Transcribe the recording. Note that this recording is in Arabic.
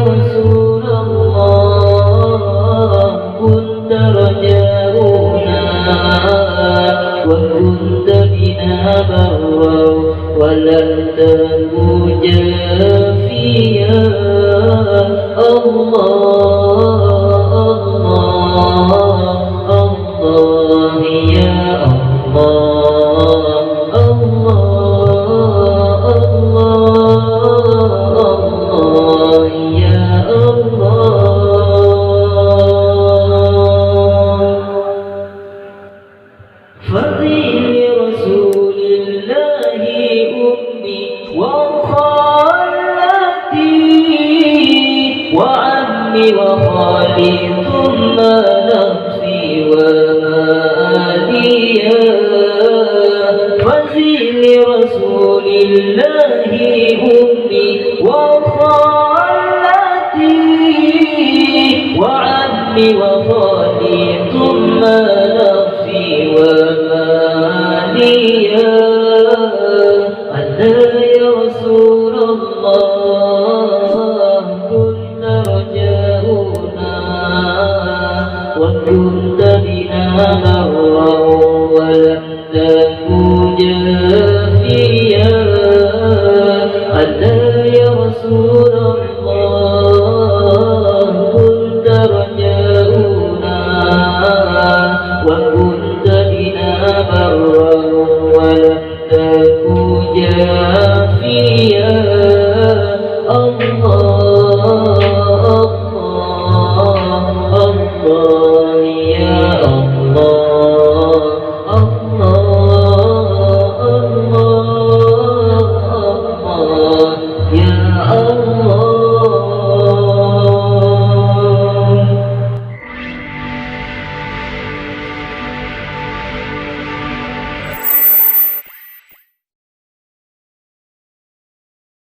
رسول الله كنت رجاؤنا وكنت بنا برا ولم تك جافيا الله الله يا الله الله الله يا الله فضيل رسول الله أمي وخالتي وعمي وخالي ثم نفسي ومالي فضيل رسول الله أمي وخالتي وعمي وخالي ثم نفسي ومالي أنت يا رسول الله كنت رجاؤنا وكنت بنا برا ولم تك جافيا أنت يا رسول الله كنت رجاؤنا وكنت بنا برا ولم تك جافيا الله